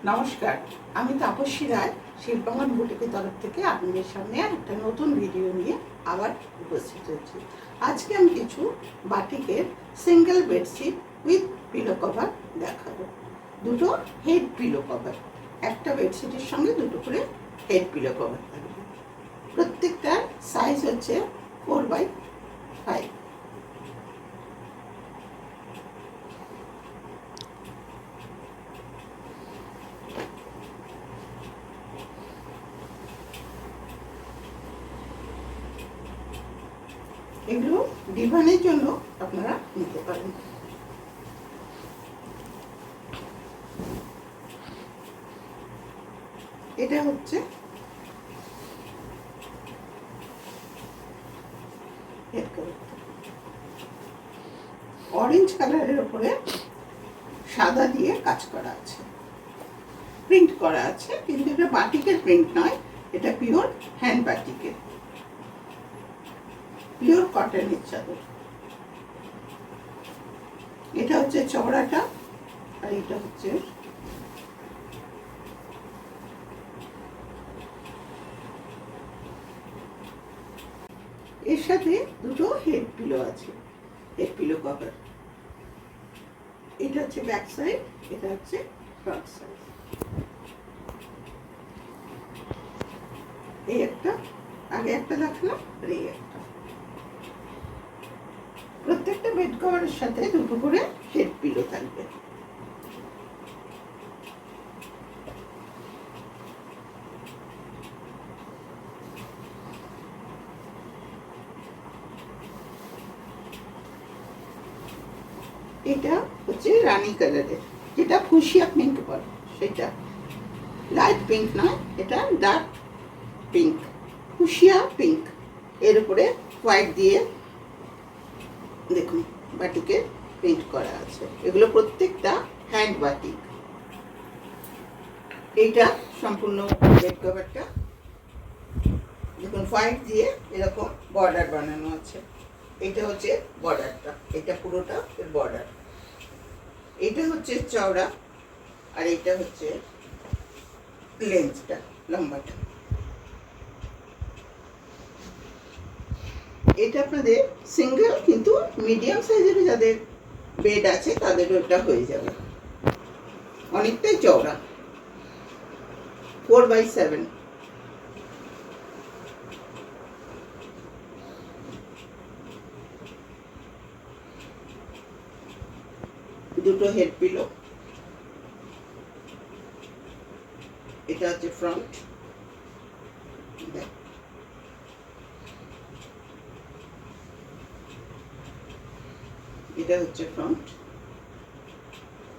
নমস্কার, আমি তাপসী রায় শিল্পাঙ্গন বুটিকের তরফ থেকে আপনাদের সামনে একটা নতুন ভিডিও নিয়ে আবার উপস্থিত হয়েছি। আজকে আমি কিছু বাটিকের single bedsheet with pillow cover দেখাবো। দুটো হেড পিলো কভার, একটা বেডশিটের সঙ্গে দুটো করে হেড পিলো কভার থাকবে। প্রত্যেকটার সাইজ হচ্ছে 4x5। এগুলো ডিভানের জন্য আপনারা নিতে পারেন। এটা হচ্ছে অরেঞ্জ কালারের উপরে সাদা দিয়ে কাজ করা আছে, প্রিন্ট করা আছে, কিন্তু এটা বাটিকের প্রিন্ট নয়, এটা পিওর হ্যান্ড বাটিকের, পিওর কটনের চাদর। এটা হচ্ছে চওড়াটা আর এটা হচ্ছে এর সাথে দুটো হেড পিলো আছে, হেড পিলো কভার। এটা হচ্ছে ব্যাক সাইড, এটা হচ্ছে ফ্রন্ট সাইড। এই একটা, আগে একটা দেখালাম আর এই একটা। প্রত্যেকটা বেড কভারের সাথে দুটো করে হেড পিলো থাকবে। এটা হচ্ছে রানী কালারের, যেটা ফুসিয়া পিঙ্ক বলে, সেটা লাইট পিঙ্ক নয়, এটা ডার্ক পিঙ্ক, ফুসিয়া পিঙ্ক। এর উপরে হোয়াইট দিয়ে দেখুন বাটিকে প্রিন্ট করা আছে। এগুলো প্রত্যেকটা হ্যান্ড বাটিক। এইটা সম্পূর্ণ বেড কভারটা দেখুন হোয়াইট দিয়ে এরকম বর্ডার বানানো আছে। এটা হচ্ছে বর্ডারটা, এটা পুরোটা এর বর্ডার। এটা হচ্ছে চওড়া আর এটা হচ্ছে লেন্থটা, লম্বাটা। এটা আপনাদের সিঙ্গেল, কিন্তু মিডিয়াম সাইজের যাদের বেড আছে তাদের ওটা হয়ে যাবে। অনেকটাই চওড়া, 4x7। দুটো হেড পিলো। এটা হচ্ছে ফ্রন্ট, এটা হচ্ছে ফ্রন্ট,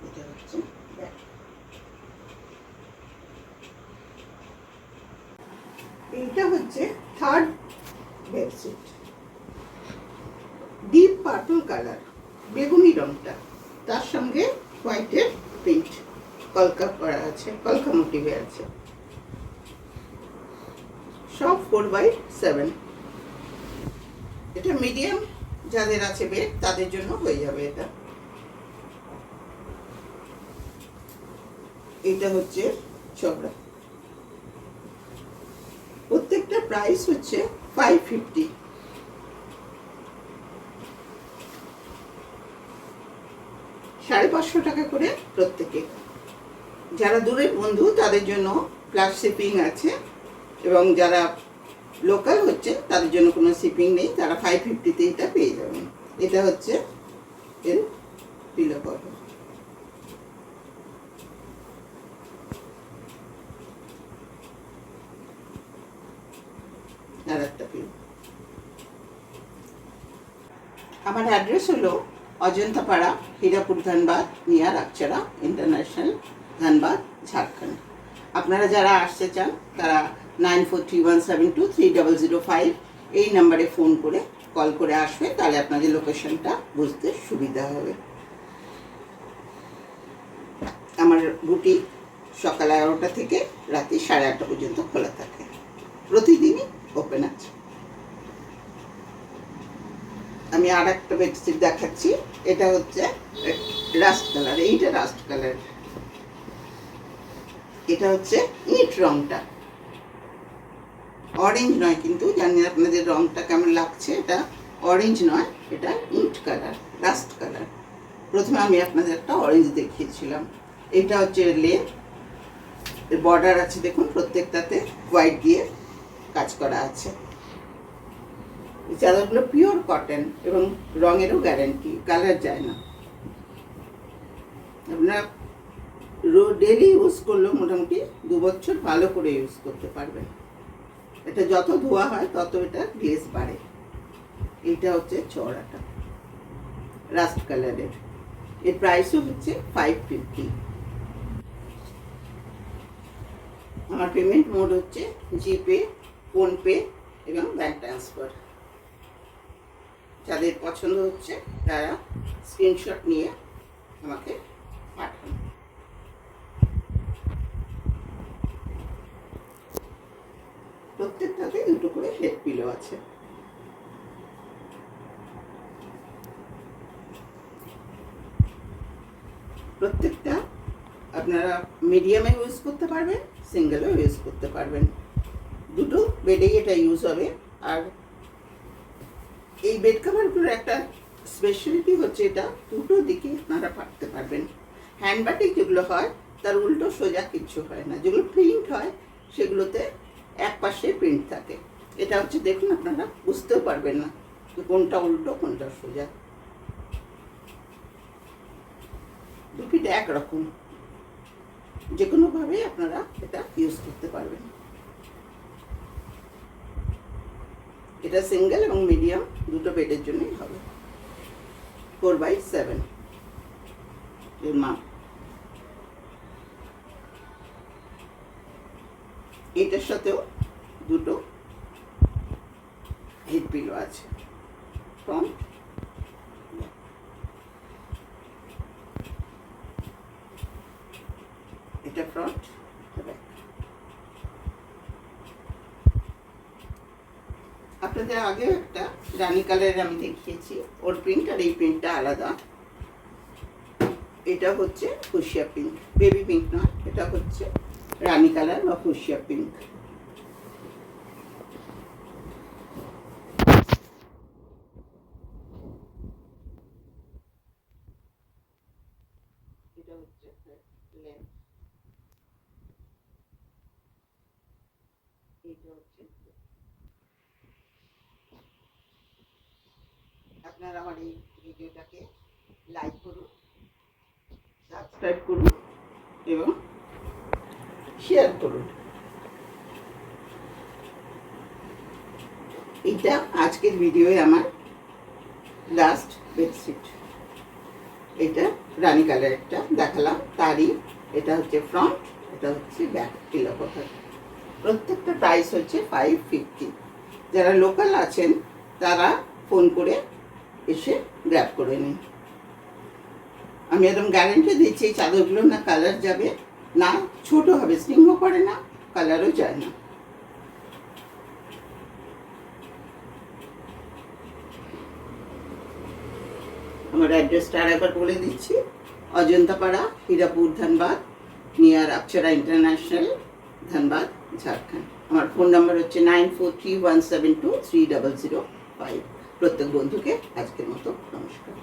এটা হচ্ছে ব্যাক। এইটা হচ্ছে third bedsheet, deep purple colour, বেগুনি রংটা, তার সঙ্গে হোয়াইটের প্রিন্ট কলকা করা আছে, কলকা মোটিভে আছে। সব 4x7। এটা মিডিয়াম যাদের আছে বেড তাদের জন্য হয়ে যাবে এটা। এটা হচ্ছে চওড়া। প্রত্যেকটা প্রাইস হচ্ছে 550। $550 টাকা করে প্রত্যেকে। যারা দূরের বন্ধু তাদের জন্য প্লাস শিপিং আছে, এবং যারা লোকাল হচ্ছে তাদের জন্য কোনো শিপিং নেই, তারা 550-তে এটা পেয়ে যাবেন। এটা হচ্ছে এর পিলো কভার। আর একটা পিলো। আমার অ্যাড্রেস হলো অজন্তাপাড়া, হীরাপুর, ধানবাদ, নিয়ার আকচারা ইন্টারন্যাশনাল, ধানবাদ, ঝাড়খণ্ড। আপনারা যারা আসতে চান তারা 9431723005 এই নাম্বারে ফোন করে কল করে আসবে, তাহলে আপনাদের লোকেশনটা বুঝতে সুবিধা হবে। আমার বুটিক সকাল 11টা থেকে রাত্রি 8:30 পর্যন্ত খোলা থাকে, প্রতিদিনই ওপেন আছে। আমি আর একটা বেডশিট দেখাচ্ছি। এটা হচ্ছে রাস্ট কালার, এইটা রাস্ট কালার। এটা হচ্ছে ইট রংটা, অরেঞ্জ নয়, কিন্তু জানি না আপনাদের রংটা কেমন লাগছে। এটা অরেঞ্জ নয়, এটা ইট কালার, রাস্ট কালার। প্রথমে আমি আপনাদের একটা অরেঞ্জ দেখিয়েছিলাম। এটা হচ্ছে লেন, বর্ডার আছে দেখুন, প্রত্যেকটাতে হোয়াইট দিয়ে কাজ করা আছে। এই চাদরগুলো পিওর কটন এবং রঙেরও গ্যারান্টি, কালার যায় না। আপনারা ডেলি ইউজ করলেও মোটামুটি 2 বছর ভালো করে ইউজ করতে পারবেন। এটা যত ধোয়া হয় তত এটা গ্লেজ বাড়ে। এইটা হচ্ছে চওড়াটা, রাস্ট কালারের। এর প্রাইসও হচ্ছে 550। আমার পেমেন্ট মোড হচ্ছে জিপে, ফোনপে এবং ব্যাংক ট্রান্সফার। যাদের পছন্দ হচ্ছে তারা স্ক্রিনশট নিয়ে আমাকে পাঠান। প্রত্যেকটাতে 2টো করে হেড পিলো আছে। প্রত্যেকটা আপনারা মিডিয়ামে ইউজ করতে পারবেন, সিঙ্গেলও ইউজ করতে পারবেন। 2টো বেডেই এটা ইউজ হবে। আর এই বেড কাভারগুলোর একটা স্পেশালিটি হচ্ছে এটা 2টো দিকে আপনারা পাঠতে পারবেন। হ্যান্ড বাটিক যেগুলো হয় তার উল্টো সোজা কিচ্ছু হয় না। যেগুলো প্রিন্ট হয় সেগুলোতে এক পাশে প্রিন্ট থাকে। এটা হচ্ছে দেখুন, আপনারা বুঝতেও পারবেন না যে কোনটা উল্টো কোনটা সোজা। 2 পিঠ একরকম, যে কোনোভাবে আপনারা এটা ইউজ করতে পারবেন। এটা সিঙ্গেল এবং মিডিয়াম 2টো বেডের জন্যই হবে। 4x7 এর মাপ। এটার সাথেও 2টো হেড পিলো আছে। ফ্রন্ট, এটা ফ্রন্ট, ব্যাক। আপনাদের আগে একটা রানী কালারের আমি দেখিয়েছি, ওর প্রিন্ট আর এই প্রিন্টটা আলাদা। এটা হচ্ছে ফুশিয়া পিঙ্ক, বেবি পিঙ্ক নয়, এটা হচ্ছে রানী কালার বা ফুশিয়া পিঙ্ক। এটা হচ্ছে লেন্থ, এটা হচ্ছে। আপনারা আমার এই ভিডিওটাকে লাইক করুন, সাবস্ক্রাইব করুন এবং শেয়ার করুন। এইটা আজকের ভিডিওয়ে আমার লাস্ট বেডশিট। এটা রানী কালারেরটা দেখালাম, তারই এটা হচ্ছে ফ্রন্ট, এটা হচ্ছে ব্যাক পিলো কভার। প্রত্যেকটা প্রাইস হচ্ছে 550। যারা লোকাল আছেন তারা ফোন করে এসে গ্র্যাব করে নিন। আমি একদম গ্যারেন্টি দিচ্ছি এই চাদরগুলো না কালার যাবে, না ছোট হবে, স্টিংও করে না, কালারও যায় না। আমার অ্যাড্রেসটা আর একবার বলে দিচ্ছি, অজন্তাপাড়া, হীরাপুর, ধানবাদ, নিয়ার অক্ষরা ইন্টারন্যাশনাল, ধানবাদ, ঝাড়খণ্ড। আমার ফোন নাম্বার হচ্ছে 9431723005। প্রত্যেক বন্ধুকে আজকের মতো নমস্কার।